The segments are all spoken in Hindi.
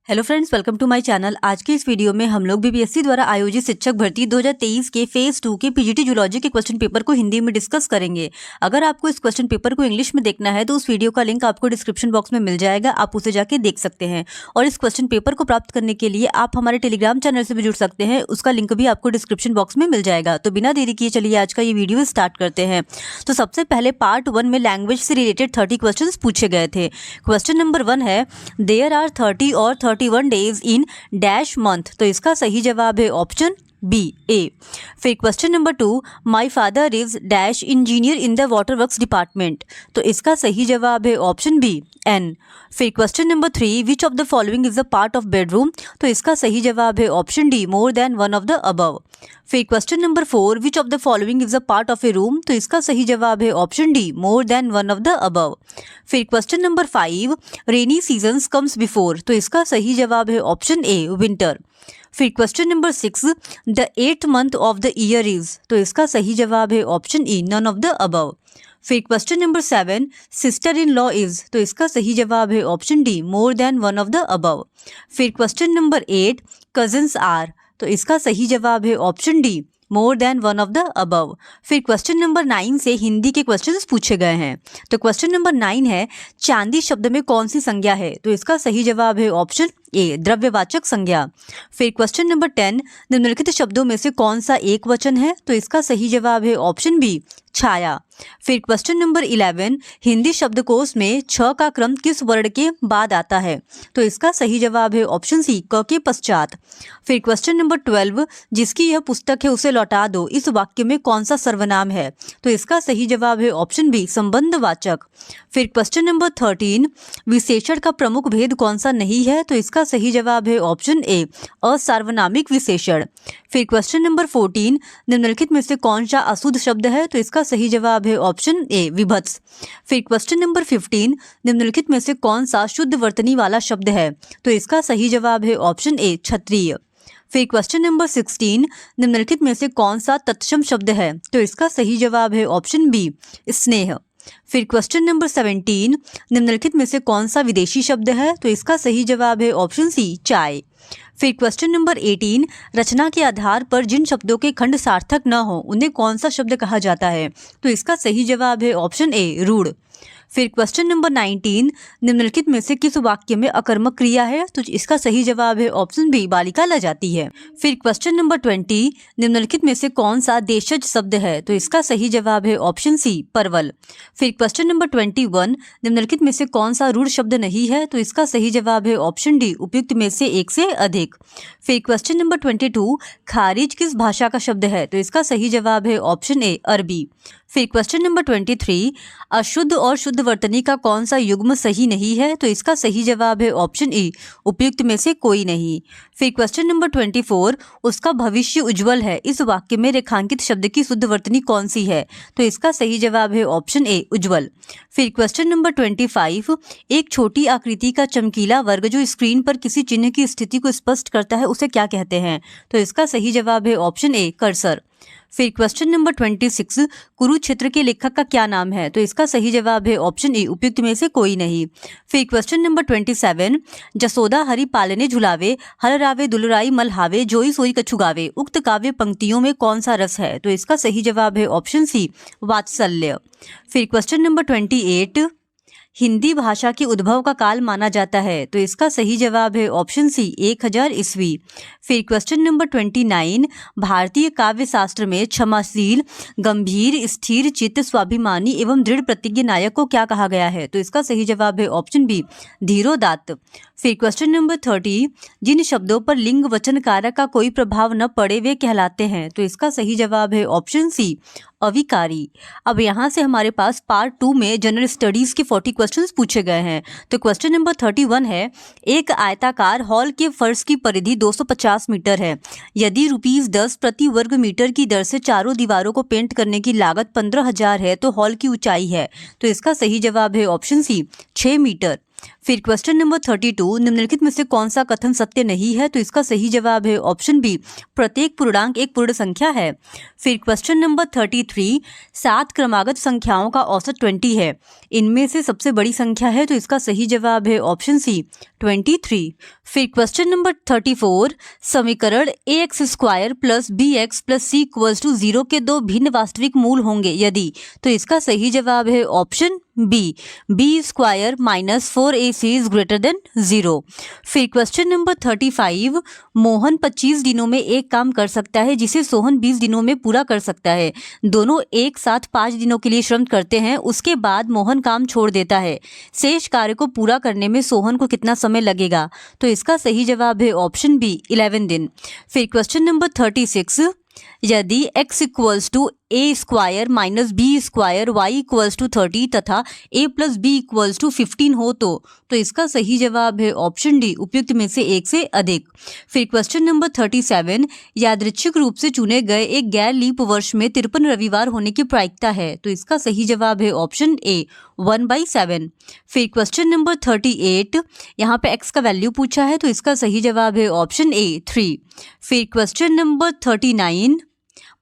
Hello friends, welcome to my channel. आज के इस वीडियो में हम लोग बीपीएससी द्वारा आयोजित शिक्षक भर्ती 2023 के फेज 2 के पीजीटी जूलॉजी के क्वेश्चन पेपर को हिंदी में डिस्कस करेंगे। अगर आपको इस क्वेश्चन पेपर को इंग्लिश में देखना है तो उस वीडियो का लिंक आपको डिस्क्रिप्शन बॉक्स में मिल जाएगा, आप उसे जाके देख सकते हैं। और इस क्वेश्चन पेपर को प्राप्त करने के लिए आप हमारे टेलीग्राम चैनल से भी जुड़ सकते हैं, उसका लिंक भी आपको डिस्क्रिप्शन बॉक्स में मिल जाएगा। तो बिना देरी किए चलिए आज का ये वीडियो स्टार्ट करते हैं। तो सबसे पहले पार्ट 1 में लैंग्वेज से रिलेटेड 30 क्वेश्चन पूछे गए थे। क्वेश्चन नंबर 1 है, देयर आर 30 और 31 डेज इन डैश मंथ। तो इसका सही जवाब है ऑप्शन बी ए। फिर question number 2, my father is dash engineer in the water works department. तो इसका सही जवाब है ऑप्शन बी एन। फिर question number 3, which of the following is a part of bedroom. तो इसका सही जवाब है option D, more than one of the above. फिर question number 4, which of the following is a part of a room. तो इसका सही जवाब है option D, more than one of the above. फिर question number 5, rainy seasons comes before. तो इसका सही जवाब है ऑप्शन ए, विंटर। फिर question number 6, the 8th month of the year is. तो इसका सही जवाब है option E, none of the above. फिर question number 7, sister in law is. तो इसका सही जवाब है option D, more than one of the above. फिर क्वेश्चन नंबर 8, कजिन्स आर। तो इसका सही जवाब है option D, more than one of the above. फिर क्वेश्चन नंबर 9 से हिंदी के क्वेश्चंस पूछे गए हैं। तो क्वेश्चन नंबर 9 है, चांदी शब्द में कौन सी संज्ञा है। तो इसका सही जवाब है ऑप्शन ए, द्रव्यवाचक संज्ञा। फिर क्वेश्चन नंबर 10, निम्नलिखित शब्दों में से कौन सा एक वचन है। तो इसका सही जवाब है ऑप्शन बी, छाया। फिर क्वेश्चन नंबर 11, हिंदी शब्दकोश में छ का क्रम किस वर्ण के बाद आता है। तो इसका सही जवाब है ऑप्शन सी, क के पश्चात। फिर क्वेश्चन नंबर 12, जिसकी यह पुस्तक है उसे लौटा दो, इस वाक्य में कौन सा सर्वनाम है। तो इसका सही जवाब है ऑप्शन बी, संबंधवाचक। फिर क्वेश्चन नंबर 13, विशेषण का प्रमुख भेद कौन सा नहीं है। तो इसका सही जवाब है ऑप्शन ए, असार्वनामिक विशेषण। फिर क्वेश्चन नंबर 14, निम्नलिखित में से कौन सा अशुद्ध शब्द है। तो इसका सही जवाब है ऑप्शन ए, विभत्स। फिर क्वेश्चन नंबर 15, निम्नलिखित में से कौन सा शुद्ध वर्तनी वाला शब्द है। तो इसका सही जवाब है ऑप्शन ए, क्षत्रिय। फिर क्वेश्चन नंबर 16, निम्नलिखित में से कौन सा तत्सम शब्द है। तो इसका सही जवाब है ऑप्शन बी, स्नेह। फिर क्वेश्चन नंबर 17, निम्नलिखित में से कौन सा विदेशी शब्द है। तो इसका सही जवाब है ऑप्शन सी, चाय। फिर क्वेश्चन नंबर 18, रचना के आधार पर जिन शब्दों के खंड सार्थक न हो उन्हें कौन सा शब्द कहा जाता है। तो इसका सही जवाब है ऑप्शन ए, रूढ़। फिर क्वेश्चन नंबर 19, निम्नलिखित में से किस वाक्य में अकर्मक क्रिया है। तो इसका सही जवाब है ऑप्शन बी, बालिका ला जाती है। फिर क्वेश्चन नंबर 20, निम्नलिखित में से कौन सा देशज शब्द है। तो इसका सही जवाब है ऑप्शन सी, परवल। फिर क्वेश्चन नंबर 21, निम्नलिखित में से कौन सा रूढ़ शब्द नहीं है। तो इसका सही जवाब है ऑप्शन डी, उपयुक्त में से एक से अधिक। फिर क्वेश्चन नंबर 22, खारिज किस भाषा का शब्द है। तो इसका सही जवाब है ऑप्शन ए, अरबी। फिर क्वेश्चन नंबर 23, अशुद्ध और शुद्ध वर्तनी का कौन सा युग्म सही नहीं है। तो इसका सही जवाब है ऑप्शन ई, उपयुक्त में से कोई नहीं। फिर क्वेश्चन नंबर 24, उसका भविष्य उज्जवल है, इस वाक्य में रेखांकित शब्द की शुद्ध वर्तनी कौन सी है। तो इसका सही जवाब है ऑप्शन ए, उज्जवल। फिर क्वेश्चन नंबर 25, एक छोटी आकृति का चमकीला वर्ग जो स्क्रीन पर किसी चिन्ह की स्थिति को स्पष्ट करता है उसे क्या कहते हैं। तो इसका सही जवाब है ऑप्शन ए, कर्सर। फिर क्वेश्चन नंबर 26, कुरुक्षेत्र के लेखक का क्या नाम है। तो इसका सही जवाब है ऑप्शन ए, उपयुक्त में से कोई नहीं। फिर क्वेश्चन नंबर 27, जसोदा हरि पालने झुलावे, हर रावे दुलराई मलहावे, जोई सोई कछु गावे, उक्त काव्य पंक्तियों में कौन सा रस है। तो इसका सही जवाब है ऑप्शन सी, वात्सल्य। फिर क्वेश्चन नंबर 28, हिंदी भाषा के उद्भव का काल माना जाता है। तो इसका सही जवाब है ऑप्शन सी, 1000 ईस्वी। फिर क्वेश्चन नंबर 29, भारतीय काव्य शास्त्र में क्षमाशील, गंभीर, स्थिर चित्त, स्वाभिमानी एवं दृढ़ प्रतिज्ञ नायक को क्या कहा गया है। तो इसका सही जवाब है ऑप्शन बी, धीरोदात्त। फिर क्वेश्चन नंबर 30, जिन शब्दों पर लिंग वचन कारक का कोई प्रभाव न पड़े वे कहलाते हैं। तो इसका सही जवाब है ऑप्शन सी, अविकारी। अब यहाँ से हमारे पास पार्ट 2 में जनरल स्टडीज के 40 क्वेश्चंस पूछे गए हैं। तो क्वेश्चन नंबर 31 है, एक आयताकार हॉल के फर्श की परिधि 250 मीटर है। यदि ₹10 प्रति वर्ग मीटर की दर से चारों दीवारों को पेंट करने की लागत 15,000 है तो हॉल की ऊंचाई है। तो इसका सही जवाब है ऑप्शन सी, 6 मीटर। फिर क्वेश्चन नंबर 32, निम्नलिखित में से कौन सा कथन सत्य नहीं है? तो इसका सही जवाब है ऑप्शन बी, प्रत्येक पूर्णांक एक पूर्ण संख्या है। फिर क्वेश्चन नंबर 33, 7 क्रमागत संख्याओं का औसत 20 है, इनमें से सबसे बड़ी संख्या है, तो इसका सही जवाब है ऑप्शन सी, 23। फिर क्वेश्चन नंबर 34, समीकरण ax² plus bx plus c equals to 0 के दो भिन्न वास्तविक मूल होंगे यदि, तो इसका सही जवाब है option B, b² minus 4ac is greater than 0। फिर क्वेश्चन नंबर 35, मोहन 25 दिनों में एक काम कर सकता है जिसे सोहन 20 दिनों में पूरा कर सकता है। दोनों एक साथ 5 दिनों के लिए श्रम करते हैं, उसके बाद मोहन काम छोड़ देता है। शेष कार्य को पूरा करने में सोहन को कितना समय लगेगा? तो इसका सही जवाब है ऑप्शन बी, 11 दिन। फिर क्वेश्चन नंबर 36, यदि x equals to a² minus b² y equals to 30 तथा a plus b equals to 15 हो तो इसका सही जवाब है ऑप्शन डी, उपयुक्त में से एक से अधिक। फिर क्वेश्चन नंबर 37, यादृच्छिक रूप से चुने गए एक गैर लीप वर्ष में 53 रविवार होने की प्रायिकता है, तो इसका सही जवाब है ऑप्शन ए, 1/7। फिर क्वेश्चन नंबर 38, यहाँ पे x का वैल्यू पूछा है, तो इसका सही जवाब है ऑप्शन ए, 3। फिर क्वेश्चन नंबर 39,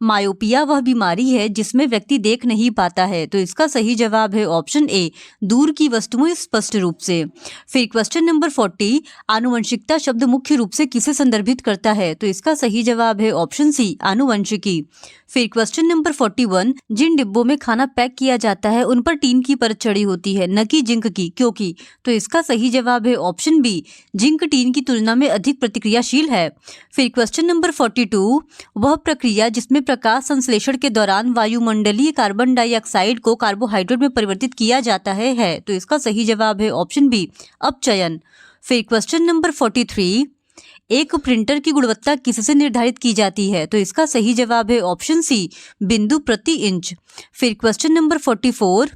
मायोपिया वह बीमारी है जिसमें व्यक्ति देख नहीं पाता है, तो इसका सही जवाब है ऑप्शन ए, दूर की वस्तुएं स्पष्ट रूप से। फिर क्वेश्चन नंबर 40, आनुवंशिकता शब्द मुख्य रूप से किसे संदर्भित करता है? तो इसका सही जवाब है ऑप्शन सी, आनुवंशिकी। फिर क्वेश्चन नंबर 41, जिन डिब्बों में खाना पैक किया जाता है उन पर टीन की परत चढ़ी होती है, न कि जिंक की, क्योंकि? तो इसका सही जवाब है ऑप्शन बी, जिंक टीन की तुलना में अधिक प्रतिक्रियाशील है। फिर क्वेश्चन नंबर 42, वह प्रक्रिया जिसमें प्रकाश संश्लेषण के दौरान वायुमंडलीय कार्बन डाइऑक्साइड को कार्बोहाइड्रेट में परिवर्तित किया जाता है, तो इसका सही जवाब है ऑप्शन बी, अपचयन। फिर क्वेश्चन नंबर 43, एक प्रिंटर की गुणवत्ता किससे निर्धारित की जाती है? तो इसका सही जवाब है ऑप्शन सी, बिंदु प्रति इंच। फिर क्वेश्चन नंबर 44,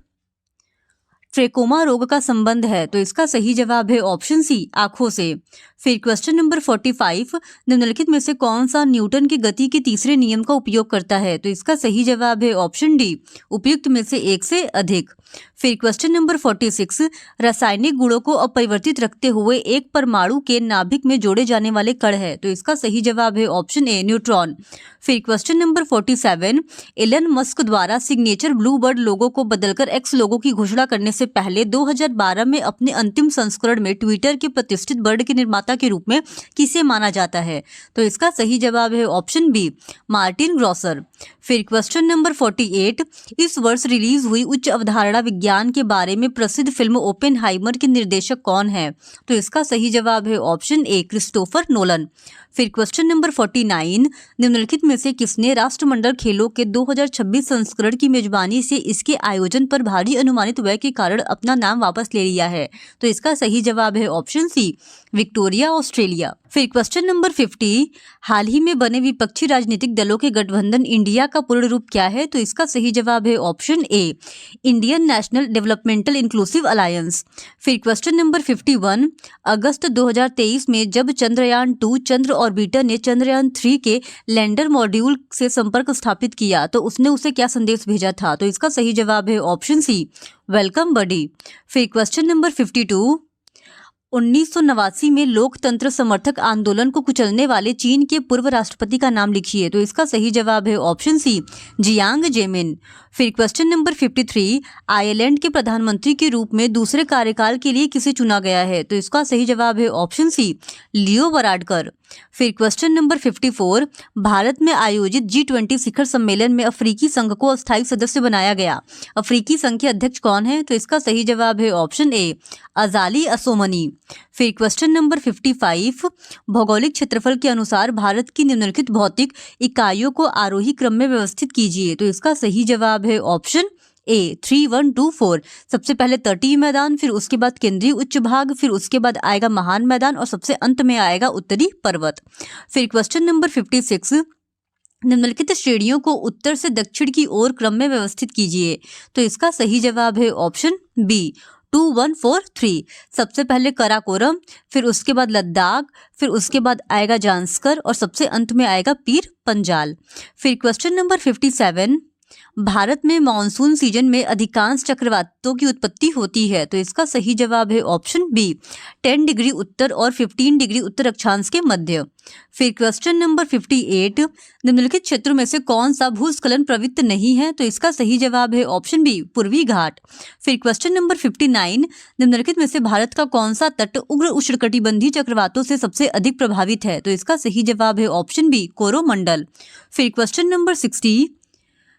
ट्रेकोमा रोग का संबंध है, तो इसका सही जवाब है ऑप्शन सी, आंखों से। फिर क्वेश्चन नंबर 45, निम्नलिखित में से कौन सा न्यूटन की गति के तीसरे नियम का उपयोग करता है? तो इसका सही जवाब है ऑप्शन डी, उपयुक्त में से एक से अधिक। फिर क्वेश्चन नंबर 46, रासायनिक गुणों को अपरिवर्तित रखते हुए एक परमाणु के नाभिक में जोड़े जाने वाले कण है, तो इसका सही जवाब है ऑप्शन ए, न्यूट्रॉन। फिर क्वेश्चन नंबर 47, एलन मस्क द्वारा सिग्नेचर ब्लू बर्ड लोगो को बदलकर एक्स लोगो की घोषणा करने से पहले 2012 में अपने अंतिम संस्करण में ट्विटर के प्रतिष्ठित बर्ड के निर्माता के रूप में किसे माना जाता है? तो इसका सही जवाब है ऑप्शन बी, मार्टिन ग्रॉसर। फिर क्वेश्चन नंबर 48, इस वर्ष रिलीज हुई उच्च अवधारणा विज्ञान के बारे में प्रसिद्ध फिल्म ओपेनहाइमर के निर्देशक कौन है? तो इसका सही जवाब है ऑप्शन ए, क्रिस्टोफर नोलन। फिर क्वेश्चन नंबर 49, निम्नलिखित में से किसने राष्ट्रमंडल खेलों के 2026 संस्करण की मेजबानी से इसके आयोजन पर भारी अनुमानित व्यय के कारण अपना नाम वापस ले लिया है? तो इसका सही जवाब है ऑप्शन सी, विक्टोरिया, ऑस्ट्रेलिया। फिर क्वेश्चन नंबर 50, हाल ही में बने विपक्षी राजनीतिक दलों के गठबंधन इंडिया का पूर्ण रूप क्या है? तो इसका सही जवाब है ऑप्शन ए, Indian national developmental inclusive alliance. फिर क्वेश्चन नंबर 51, अगस्त 2023 में जब चंद्रयान 2 चंद्र ऑर्बिटर ने चंद्रयान 3 के लैंडर मॉड्यूल से संपर्क स्थापित किया तो उसने उसे क्या संदेश भेजा था? तो इसका सही जवाब है ऑप्शन सी, वेलकम बडी। फिर क्वेश्चन नंबर 52, 1989 में लोकतंत्र समर्थक आंदोलन को कुचलने वाले चीन के पूर्व राष्ट्रपति का नाम लिखिए। तो इसका सही जवाब है ऑप्शन सी, जियांग जेमिन। फिर क्वेश्चन नंबर 53, आयरलैंड के प्रधानमंत्री के रूप में दूसरे कार्यकाल के लिए किसे चुना गया है? तो इसका सही जवाब है ऑप्शन सी, लियो वराडकर। फिर क्वेश्चन नंबर 54, भारत में आयोजित G20 शिखर सम्मेलन में अफ्रीकी संघ को अस्थायी सदस्य बनाया गया। अफ्रीकी संघ के अध्यक्ष कौन है? तो इसका सही जवाब है ऑप्शन ए, अजाली असोमनी। फिर क्वेश्चन नंबर 55, भौगोलिक क्षेत्रफल के अनुसार भारत की निम्नलिखित भौतिक इकाइयों को आरोही क्रम में व्यवस्थित कीजिए। तो इसका सही जवाब है ऑप्शन ए, 3, 1, 2, 4। सबसे पहले तटीय मैदान, फिर उसके बाद केंद्रीय उच्च भाग, फिर उसके बाद आएगा महान मैदान और सबसे अंत में आएगा उत्तरी पर्वत। फिर क्वेश्चन नंबर 56, निम्नलिखित श्रेणियों को उत्तर से दक्षिण की ओर क्रम में व्यवस्थित कीजिए। तो इसका सही जवाब है ऑप्शन बी, 2, 1, 4, 3। सबसे पहले कराकोरम, फिर उसके बाद लद्दाख, फिर उसके बाद आएगा जांस्कर और सबसे अंत में आएगा पीर पंजाल। फिर क्वेश्चन नंबर 57, भारत में मानसून सीजन में अधिकांश चक्रवातों की उत्पत्ति होती है, तो इसका सही जवाब है ऑप्शन बी 10 डिग्री उत्तर और 15 डिग्री उत्तर अक्षांश के मध्य। फिर क्वेश्चन नंबर 58, निम्नलिखित क्षेत्रों में से कौन सा भूस्खलन प्रवृत्त नहीं है, तो इसका सही जवाब है ऑप्शन बी पूर्वी घाट। फिर क्वेश्चन नंबर 59, निम्नलिखित में से भारत का कौन सा तट उग्र उष्णकटिबंधीय चक्रवातों से सबसे अधिक प्रभावित है, तो इसका सही जवाब है ऑप्शन बी कोरोमंडल। फिर क्वेश्चन नंबर 60,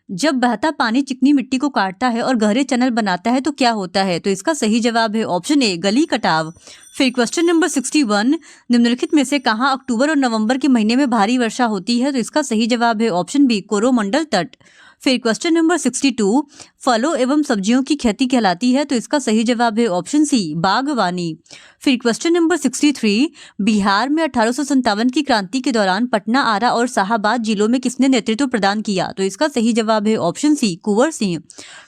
जब बहता पानी चिकनी मिट्टी को काटता है और गहरे चैनल बनाता है तो क्या होता है, तो इसका सही जवाब है ऑप्शन ए गली कटाव। फिर क्वेश्चन नंबर 61, निम्नलिखित में से कहाँ अक्टूबर और नवंबर के महीने में भारी वर्षा होती है, तो इसका सही जवाब है ऑप्शन बी कोरोमंडल तट। फिर क्वेश्चन नंबर 62, फलों एवं सब्जियों की खेती कहलाती है, तो इसका सही जवाब है ऑप्शन सी बागवानी। फिर क्वेश्चन नंबर 63, बिहार में 1857 की क्रांति के दौरान पटना, आरा और शाहाबाद जिलों में किसने नेतृत्व प्रदान किया, तो इसका सही जवाब है ऑप्शन सी कुंवर सिंह।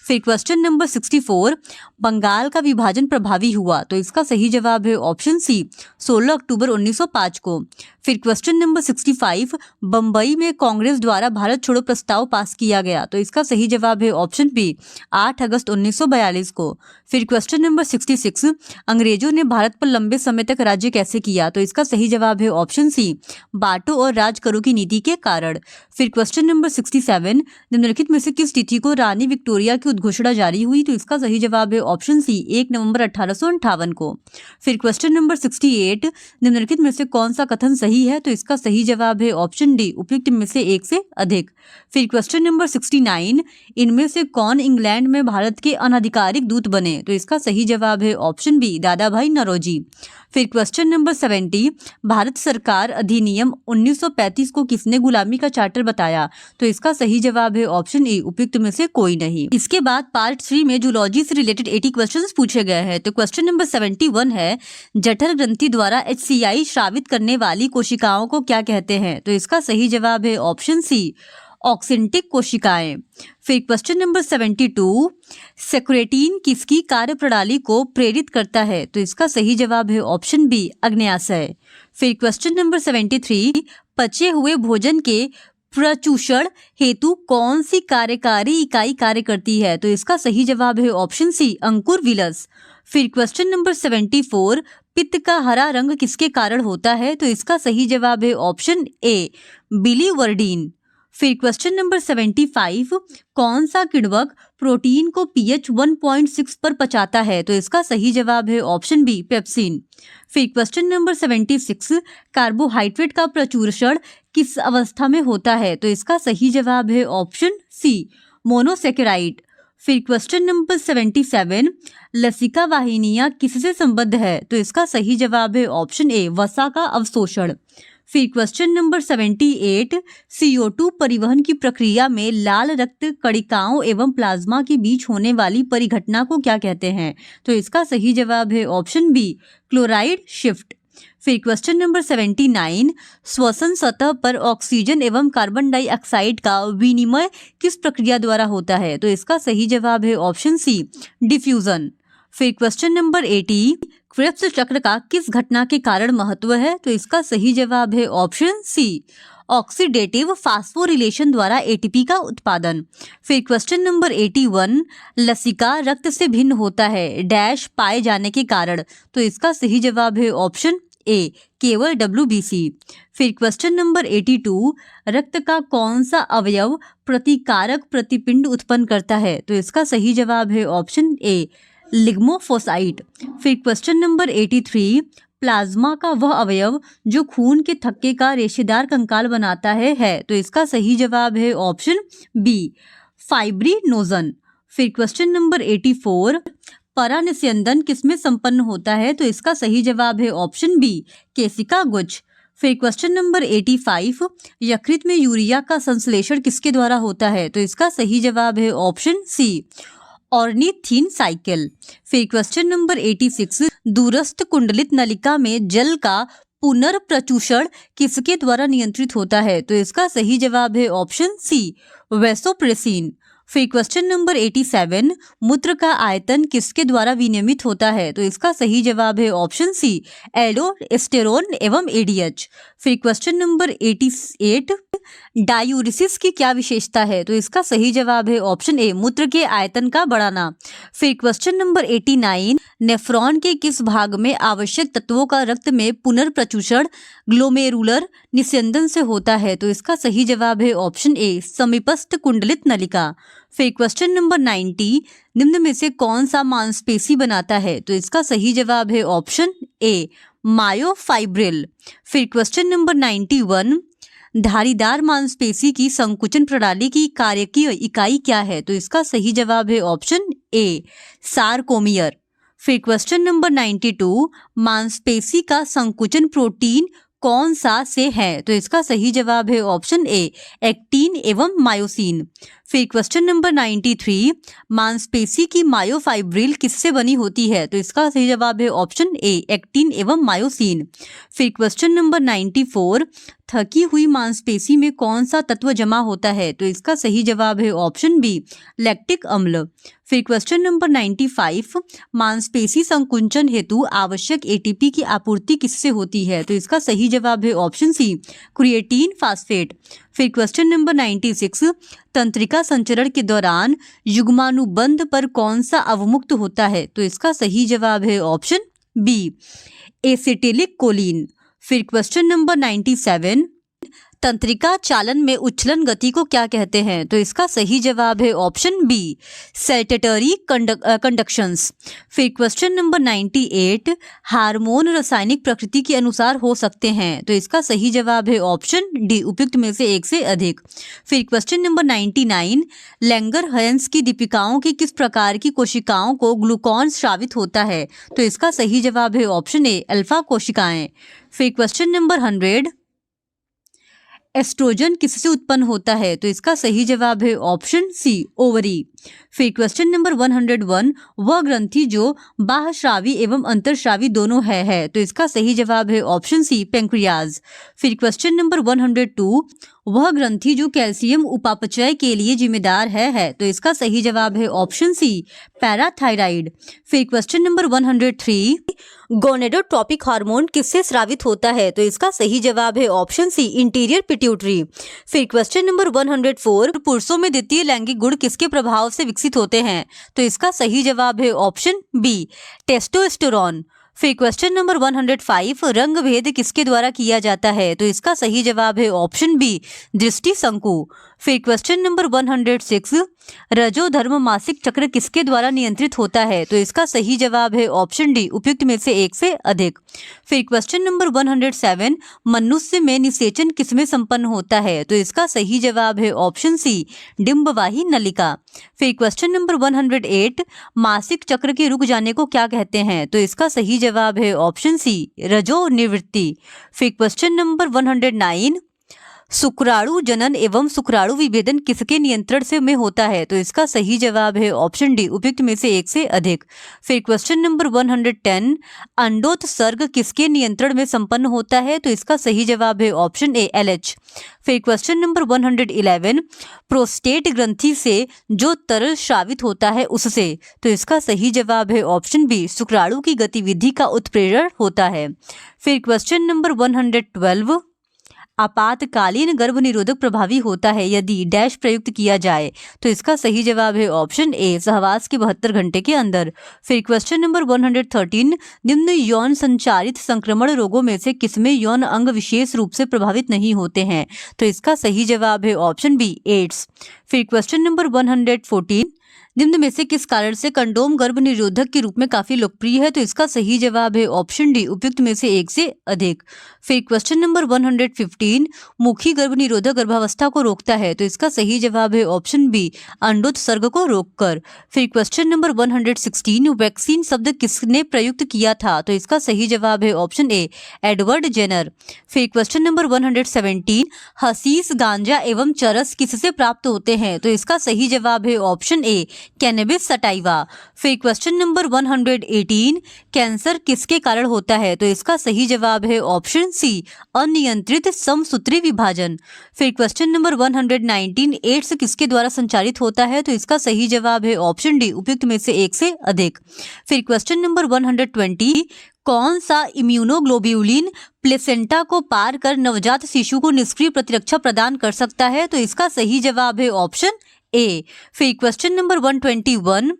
फिर क्वेश्चन नंबर 64, बंगाल का विभाजन प्रभावी हुआ, तो इसका सही जवाब है ऑप्शन सी 16 अक्टूबर 1905 को। फिर क्वेश्चन नंबर 65, बंबई में कांग्रेस द्वारा भारत छोड़ो प्रस्ताव पास किया गया, तो इसका सही जवाब है ऑप्शन बी 8 अगस्त 1942 को। फिर क्वेश्चन नंबर 66, अंग्रेजों ने भारत पर लंबे समय तक राज्य कैसे किया, तो इसका सही जवाब है ऑप्शन सी बांटो और राज करो की नीति के कारण। फिर क्वेश्चन नंबर 67, निम्नलिखित में से किस तिथि को रानी विक्टोरिया की उद्घोषणा जारी हुई, तो इसका सही जवाब है ऑप्शन सी 1 नवंबर 1858 को। फिर क्वेश्चन नंबर 68, निम्नलिखित में से कौन सा कथन सही है, तो इसका सही जवाब है ऑप्शन डी उपयुक्त में से एक से अधिक। फिर क्वेश्चन नंबर 69, इनमें से कौन इंग्लैंड में भारत के अनाधिकारिक दूत बने, तो इसका सही जवाब है ऑप्शन बी दादा भाई नौरोजी। फिर क्वेश्चन नंबर 70, भारत सरकार अधिनियम 1935 को किसने गुलामी का चार्टर बताया, तो इसका सही जवाब है ऑप्शन ए उपयुक्त में से कोई नहीं। इसके बाद पार्ट 3 में जूलॉजी से रिलेटेड 80 क्वेश्चंस पूछे गए हैं। तो क्वेश्चन नंबर 71 है, जठर ग्रंथि द्वारा HCI स्रावित करने वाली कोशिकाओं को क्या कहते हैं, तो इसका सही जवाब है ऑप्शन सी ऑक्सिंटिक कोशिकाएं। फिर क्वेश्चन नंबर 72, सेक्रेटिन किसकी कार्यप्रणाली को प्रेरित करता है, तो इसका सही जवाब है ऑप्शन बी अग्न्याशय। फिर क्वेश्चन नंबर 73, पचे हुए भोजन के प्रचूषण हेतु कौन सी कार्यकारी इकाई कार्य करती है, तो इसका सही जवाब है ऑप्शन सी अंकुर विलस। फिर क्वेश्चन नंबर 74, पित्त का हरा रंग किसके कारण होता है, तो इसका सही जवाब है ऑप्शन ए बिलीवर्डिन। फिर क्वेश्चन नंबर 75, कौन सा किण्वक प्रोटीन को pH 1.6 पर पचाता है, तो इसका सही जवाब है ऑप्शन बी पेप्सिन। फिर क्वेश्चन नंबर 76, कार्बोहाइड्रेट का प्रचूषण किस अवस्था में होता है, तो इसका सही जवाब है ऑप्शन सी मोनोसेकेराइड। फिर क्वेश्चन नंबर 77, लसिका वाहिनियां किससे संबद्ध है, तो इसका सही जवाब है ऑप्शन ए वसा का अवशोषण। फिर क्वेश्चन नंबर 78, CO2 परिवहन की प्रक्रिया में लाल रक्त कणिकाओं एवं प्लाज्मा के बीच होने वाली परिघटना को क्या कहते हैं, तो इसका सही जवाब है ऑप्शन बी क्लोराइड शिफ्ट। फिर क्वेश्चन नंबर 79, श्वसन सतह पर ऑक्सीजन एवं कार्बन डाइऑक्साइड का विनिमय किस प्रक्रिया द्वारा होता है, तो इसका सही जवाब है ऑप्शन सी डिफ्यूजन। फिर क्वेश्चन नंबर 80, क्रेब्स चक्र का किस घटना के कारण महत्व है, तो इसका सही जवाब है ऑप्शन सी ऑक्सीडेटिव फास्फोरिलेशन द्वारा ATP का उत्पादन। फिर क्वेश्चन नंबर 81, लसिका रक्त से भिन्न होता है डैश पाए जाने के कारण, तो इसका सही जवाब है ऑप्शन ए केवल WBC। फिर क्वेश्चन नंबर 82, रक्त का कौन सा अवयव प्रतिकारक प्रतिपिंड उत्पन्न करता है, तो इसका सही जवाब है ऑप्शन ए लिग्मोफोसाइट। फिर क्वेश्चन नंबर 83, प्लाज्मा का वह अवयव जो खून के थक्के का रेशेदार कंकाल बनाता है, तो इसका सही जवाब है ऑप्शन बी फाइब्रिनोजन। फिर क्वेश्चन नंबर 84, परानिस्यंदन किसमें संपन्न होता है, तो इसका सही जवाब है ऑप्शन बी केशिका गुच्छ। फिर क्वेश्चन नंबर 85, यकृत में यूरिया का संश्लेषण किसके द्वारा होता है, तो इसका सही जवाब है ऑप्शन सी ऑर्निथिन साइकिल। फिर क्वेश्चन नंबर 86, दूरस्थ कुंडलित नलिका में जल का पुनर्प्रचूषण किसके द्वारा नियंत्रित होता है, तो इसका सही जवाब है ऑप्शन सी वैसोप्रेसिन। फिर क्वेश्चन नंबर 87, मूत्र का आयतन किसके द्वारा विनियमित होता है, तो इसका सही जवाब है ऑप्शन सी एल्डोस्टेरोन एवं ADH। फिर क्वेश्चन नंबर 88, डायूरिसिस की क्या विशेषता है? तो इसका सही जवाब है ऑप्शन ए, मूत्र के आयतन का बढ़ाना। फिर क्वेश्चन नंबर 89, नेफ्रॉन के किस भाग में आवश्यक तत्वों का रक्त में पुनर्प्रचूषण ग्लोमेरुलर निस्यंदन से होता है? तो इसका सही जवाब है ऑप्शन ए, समीपस्थ कुंडलित नलिका। फिर क्वेश्चन नंबर 90, निम्न में से कौन सा मांसपेशी बनाता है? तो इसका सही जवाब है ऑप्शन ए, मायोफाइब्रिल। फिर क्वेश्चन नंबर 91, धारीदार मांसपेशी की संकुचन प्रणाली की कार्यकीय इकाई क्या है? तो इसका सही जवाब है ऑप्शन ए, सारकोमियर। फिर क्वेश्चन नंबर 92, मांसपेशी का संकुचन प्रोटीन कौन सा से है? तो इसका सही जवाब है ऑप्शन ए, एक्टिन एवं मायोसिन। फिर क्वेश्चन नंबर 93, मांसपेशी की मायोफाइब्रिल किससे बनी होती है? तो इसका सही जवाब है ऑप्शन ए, एक्टिन एवं मायोसिन। फिर क्वेश्चन नंबर 94, थकी हुई मांसपेशी में कौन सा तत्व जमा होता है? तो इसका सही जवाब है ऑप्शन बी, लैक्टिक अम्ल। फिर क्वेश्चन नंबर 95, मांसपेशी संकुचन हेतु आवश्यक एटीपी की आपूर्ति किससे होती है? तो इसका सही जवाब है ऑप्शन सी, क्रिएटिन फास्फेट। फिर क्वेश्चन नंबर 96, तंत्रिका संचरण के दौरान युग्मानुबंध पर कौन सा अवमुक्त होता है? तो इसका सही जवाब है ऑप्शन बी, एसिटिलिक कोलिन। फिर क्वेश्चन नंबर 97, तंत्रिका चालन में उच्छलन गति को क्या कहते हैं? तो इसका सही जवाब है ऑप्शन बी, सेल्टेटरी कंडक्शंस। फिर क्वेश्चन नंबर 98, हार्मोन रासायनिक प्रकृति के अनुसार हो सकते हैं? तो इसका सही जवाब है ऑप्शन डी, उपयुक्त में से एक से अधिक। फिर क्वेश्चन नंबर 99, लैंगर-हयंस की दीपिकाओं की किस प्रकार की कोशिकाओं को ग्लूकॉन स्रावित होता है? तो इसका सही जवाब है ऑप्शन ए, अल्फा कोशिकाएं। फिर क्वेश्चन नंबर 100, एस्ट्रोजन किससे उत्पन्न होता है? तो इसका सही जवाब है ऑप्शन सी, ओवरी। फिर क्वेश्चन नंबर 101, वह ग्रंथि जो बाह्यस्रावी एवं अंतरस्रावी दोनों है? तो इसका सही जवाब है ऑप्शन सी, पैंक्रियाज। फिर क्वेश्चन नंबर 102, वह ग्रंथि जो कैल्शियम उपापचय के लिए जिम्मेदार है? तो इसका सही जवाब है ऑप्शन सी, पैराथायराइड। फिर क्वेश्चन नंबर 103, गोनेडोट्रोपिक हार्मोन किससे स्रावित होता है? तो इसका सही जवाब है ऑप्शन सी, इंटीरियर पिट्यूटरी। फिर क्वेश्चन नंबर 104, पुरुषों में द्वितीय लैंगिक गुण किसके प्रभाव से विकसित होते हैं? तो इसका सही जवाब है ऑप्शन बी, टेस्टोस्टेरोन। फिर क्वेश्चन नंबर 105, रंग भेद किसके द्वारा किया जाता है? तो इसका सही जवाब है ऑप्शन बी, दृष्टि शंकु। फिर क्वेश्चन नंबर 106, रजोधर्म मासिक चक्र किसके द्वारा नियंत्रित होता है? तो इसका सही जवाब है ऑप्शन डी, उपयुक्त में से एक से अधिक। फिर क्वेश्चन नंबर 107, मनुष्य में निषेचन किसमें संपन्न होता है? तो इसका सही जवाब है ऑप्शन सी, डिंबवाही नलिका। फिर क्वेश्चन नंबर 108, मासिक चक्र के रुक जाने को क्या कहते हैं? तो इसका सही जवाब है ऑप्शन सी, रजो निवृत्ति। फिर क्वेश्चन नंबर 109, शुक्राणु जनन एवं शुक्राणु विभेदन किसके नियंत्रण से में होता है? तो इसका सही जवाब है ऑप्शन डी, उपयुक्त में से एक से अधिक। फिर क्वेश्चन नंबर 110, अंडोत्सर्ग किसके नियंत्रण में संपन्न होता है? तो इसका सही जवाब है ऑप्शन ए, एलएच। फिर क्वेश्चन नंबर 111, प्रोस्टेट ग्रंथि से जो तरल स्रावित होता है उससे? तो इसका सही जवाब है ऑप्शन बी, शुक्राणु की गतिविधि का उत्प्रेरण होता है। फिर क्वेश्चन नंबर 112, आपातकालीन गर्भ निरोधक प्रभावी होता है यदि डैश प्रयुक्त किया जाए? तो इसका सही जवाब है ऑप्शन ए, सहवास के 72 घंटे के अंदर। फिर क्वेश्चन नंबर 113, निम्न यौन संचारित संक्रमण रोगों में से किसमें यौन अंग विशेष रूप से प्रभावित नहीं होते हैं? तो इसका सही जवाब है ऑप्शन बी, एड्स। फिर क्वेश्चन नंबर 114, निम्न में से किस कारण से कंडोम गर्भ निरोधक के रूप में काफी लोकप्रिय है? तो इसका सही जवाब है ऑप्शन डी, उपयुक्त में से एक से अधिक। फिर क्वेश्चन नंबर 115, मुखी गर्भ निरोधक गर्भावस्था को रोकता है? तो इसका सही जवाब है ऑप्शन बी, अंडोत्सर्ग को रोककर। फिर क्वेश्चन नंबर 116, वैक्सीन शब्द किसने प्रयुक्त किया था? तो इसका सही जवाब है ऑप्शन ए, एडवर्ड जेनर। फिर क्वेश्चन नंबर 117, हशीश, गांजा एवं चरस किससे प्राप्त होते हैं? तो इसका सही जवाब है ऑप्शन ए, कैनबिस सटाइवा। फिर क्वेश्चन नंबर 118, कैंसर किसके कारण होता है? तो इसका सही जवाब है ऑप्शन सी, अनियंत्रित समसूत्री विभाजन। फिर क्वेश्चन नंबर 119, एड्स किसके द्वारा संचारित होता है? तो इसका सही जवाब है ऑप्शन डी, उपयुक्त में से एक से अधिक। फिर क्वेश्चन नंबर 120, कौन सा इम्यूनोग्लोब्यूलिन प्लेसेंटा को पार कर नवजात शिशु को निष्क्रिय प्रतिरक्षा प्रदान कर सकता है? तो इसका सही जवाब है ऑप्शन ए। फिर क्वेश्चन नंबर 121,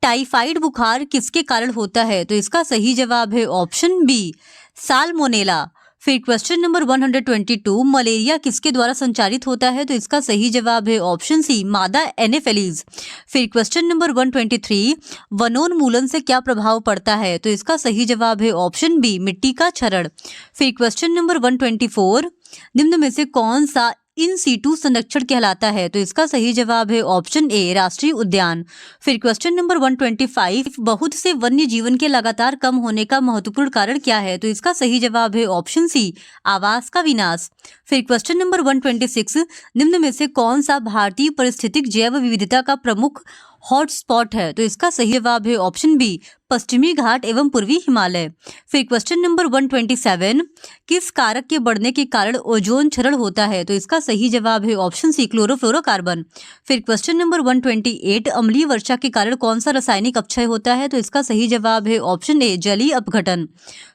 टाइफाइड बुखार किसके कारण होता है? तो इसका सही जवाब है ऑप्शन बी, साल्मोनेला। फिर क्वेश्चन नंबर 122, मलेरिया किसके द्वारा संचारित होता है? तो इसका सही जवाब है ऑप्शन सी, मादा एनोफिलीज। फिर क्वेश्चन नंबर 123, वनोन्मूलन से क्या प्रभाव पड़ता है? तो इसका सही जवाब है ऑप्शन बी, मिट्टी का क्षरण। फिर क्वेश्चन नंबर 124, निम्न में से कौन सा इन सीटू संरक्षण कहलाता है? तो इसका सही जवाब है ऑप्शन ए, राष्ट्रीय उद्यान। फिर क्वेश्चन नंबर 125, बहुत से वन्य जीवन के लगातार कम होने का महत्वपूर्ण कारण क्या है? तो इसका सही जवाब है ऑप्शन सी, आवास का विनाश। फिर क्वेश्चन नंबर 126, निम्न में से कौन सा भारतीय पारिस्थितिक जैव विविधता का प्रमुख हॉटस्पॉट है? तो इसका सही जवाब है ऑप्शन बी, पश्चिमी घाट एवं पूर्वी हिमालय। फिर क्वेश्चन नंबर 127, किस कारक के बढ़ने के कारण ओजोन क्षरण होता है? तो इसका सही जवाब है ऑप्शन सी, क्लोरोफ्लोरोकार्बन। फिर क्वेश्चन नंबर 128, अम्लीय वर्षा के कारण कौन सा रासायनिक अपक्षय होता है? तो इसका सही जवाब है ऑप्शन ए, जलीय अपघटन।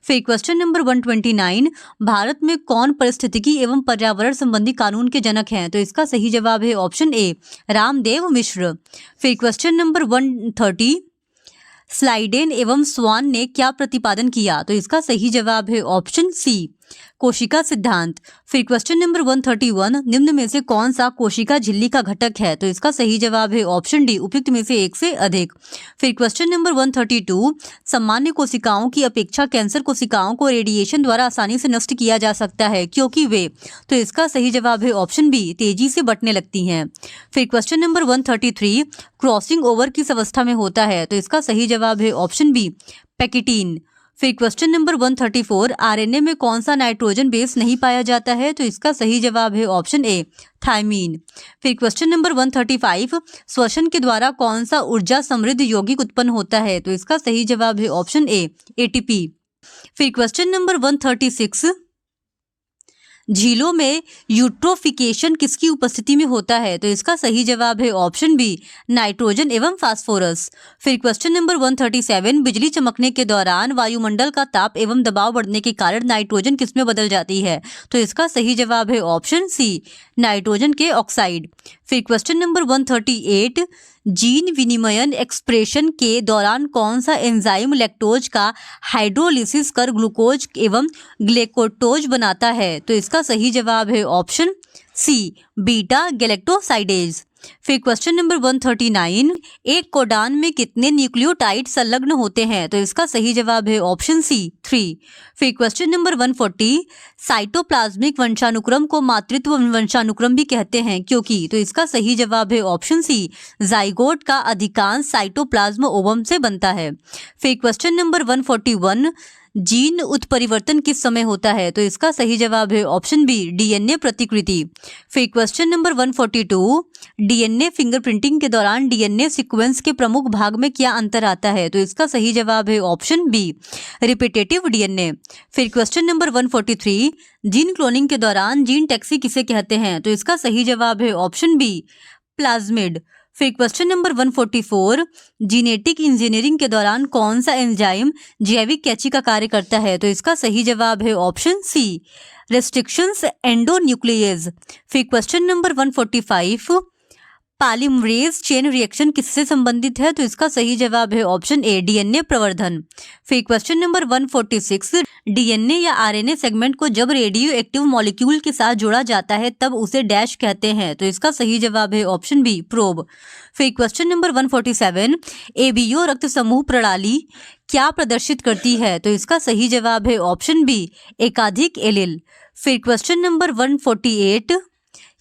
फिर क्वेश्चन नंबर 129, भारत में कौन पारिस्थितिकी एवं पर्यावरण संबंधी कानून के जनक हैं? तो इसका सही जवाब है ऑप्शन ए, रामदेव मिश्र। फिर क्वेश्चन नंबर 130, स्लाइडेन एवं स्वान ने क्या प्रतिपादन किया? तो इसका सही जवाब है ऑप्शन सी, कोशिका सिद्धांत। फिर क्वेश्चन नंबर 131, निम्न में से कौन सा कोशिका झिल्ली का घटक है? तो इसका सही जवाब है ऑप्शन डी, उपयुक्त में से एक से अधिक। फिर क्वेश्चन नंबर 132, सामान्य कोशिकाओं की अपेक्षा कैंसर कोशिकाओं को रेडिएशन द्वारा आसानी से नष्ट किया जा सकता है क्योंकि वे, तो इसका सही जवाब है ऑप्शन बी, तेजी से बढ़ने लगती हैं। फिर क्वेश्चन नंबर 133, क्रॉसिंग ओवर किस अवस्था में होता है? तो इसका सही जवाब है ऑप्शन बी, पैकिटीन। फिर क्वेश्चन नंबर 134, आरएनए में कौन सा नाइट्रोजन बेस नहीं पाया जाता है? तो इसका सही जवाब है ऑप्शन ए, थायमीन। फिर क्वेश्चन नंबर 135, श्वसन के द्वारा कौन सा ऊर्जा समृद्ध यौगिक उत्पन्न होता है? तो इसका सही जवाब है ऑप्शन ए, एटीपी। फिर क्वेश्चन नंबर 136, झीलों में यूट्रोफिकेशन किसकी उपस्थिति में होता है? तो इसका सही जवाब है ऑप्शन बी, नाइट्रोजन एवं फास्फोरस। फिर क्वेश्चन नंबर 137, बिजली चमकने के दौरान वायुमंडल का ताप एवं दबाव बढ़ने के कारण नाइट्रोजन किसमें बदल जाती है? तो इसका सही जवाब है ऑप्शन सी, नाइट्रोजन के ऑक्साइड। फिर क्वेश्चन नंबर 138, जीन विनिमयन एक्सप्रेशन के दौरान कौन सा एंजाइम लैक्टोज का हाइड्रोलिसिस कर ग्लूकोज एवं ग्लूकोटोज बनाता है? तो इसका सही जवाब है ऑप्शन सी, बीटा गैलेक्टोसाइडेज। फिर क्वेश्चन नंबर 139, एक कोडान में कितने न्यूक्लियोटाइड संलग्न होते हैं? तो इसका सही जवाब है ऑप्शन सी, 3। फिर क्वेश्चन नंबर 140, साइटोप्लाज्मिक वंशानुक्रम को मातृत्व वंशानुक्रम भी कहते हैं क्योंकि? तो इसका सही जवाब है ऑप्शन सी, जाइगोट का अधिकांश साइटोप्लाज्म ओवम से बनता है। फिर क्वेश्चन नंबर 141, जीन उत्परिवर्तन किस समय होता है? तो इसका सही जवाब है ऑप्शन बी, डीएनए प्रतिकृति। फिर क्वेश्चन नंबर 142, डीएनए फिंगरप्रिंटिंग के दौरान डीएनए सीक्वेंस के प्रमुख भाग में क्या अंतर आता है? तो इसका सही जवाब है ऑप्शन बी, रिपीटेटिव डीएनए। फिर क्वेश्चन नंबर 143, जीन क्लोनिंग के दौरान जीन टैक्सी किसे कहते हैं? तो इसका सही जवाब है ऑप्शन बी, प्लाज्मिड। फिर क्वेश्चन नंबर 144, जीनेटिक इंजीनियरिंग के दौरान कौन सा एंजाइम जैविक कैची का कार्य करता है? तो इसका सही जवाब है ऑप्शन सी, रेस्ट्रिक्शंस एंडोन्यूक्लियेज। फिर question number 145, polymerase chain reaction किससे संबंधित है? तो इसका सही जवाब है ऑप्शन ए, डीएनए प्रवर्धन। फिर क्वेश्चन नंबर 146, डीएनए या आरएनए सेगमेंट को जब रेडियो एक्टिव मॉलिक्यूल के साथ जोड़ा जाता है तब उसे डैश कहते हैं? तो इसका सही जवाब है ऑप्शन बी, प्रोब। फिर क्वेश्चन नंबर 147, एबीओ रक्त समूह प्रणाली क्या प्रदर्शित करती है? तो इसका सही जवाब है ऑप्शन बी, एकाधिक एलील। फिर क्वेश्चन नंबर 148,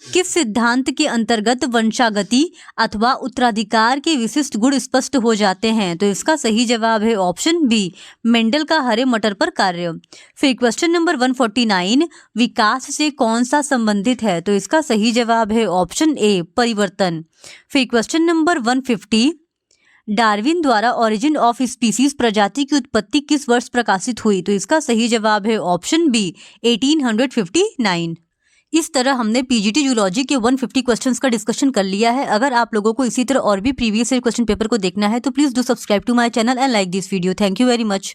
किस सिद्धांत के अंतर्गत वंशागति अथवा उत्तराधिकार के विशिष्ट गुण स्पष्ट हो जाते हैं? तो इसका सही जवाब है ऑप्शन बी, मेंडल का हरे मटर पर कार्य। फिर क्वेश्चन नंबर 149, विकास से कौन सा संबंधित है? तो इसका सही जवाब है ऑप्शन ए, परिवर्तन। फिर क्वेश्चन नंबर 150, डार्विन द्वारा ओरिजिन ऑफ स्पीसीज प्रजाति की उत्पत्ति किस वर्ष प्रकाशित हुई? तो इसका सही जवाब है ऑप्शन बी, 1859। इस तरह हमने पीजीटी जूलॉजी के 150 क्वेश्चंस का डिस्कशन कर लिया है। अगर आप लोगों को इसी तरह और भी प्रीवियस ईयर क्वेश्चन पेपर को देखना है तो please do subscribe to my channel and like this video. Thank you very much.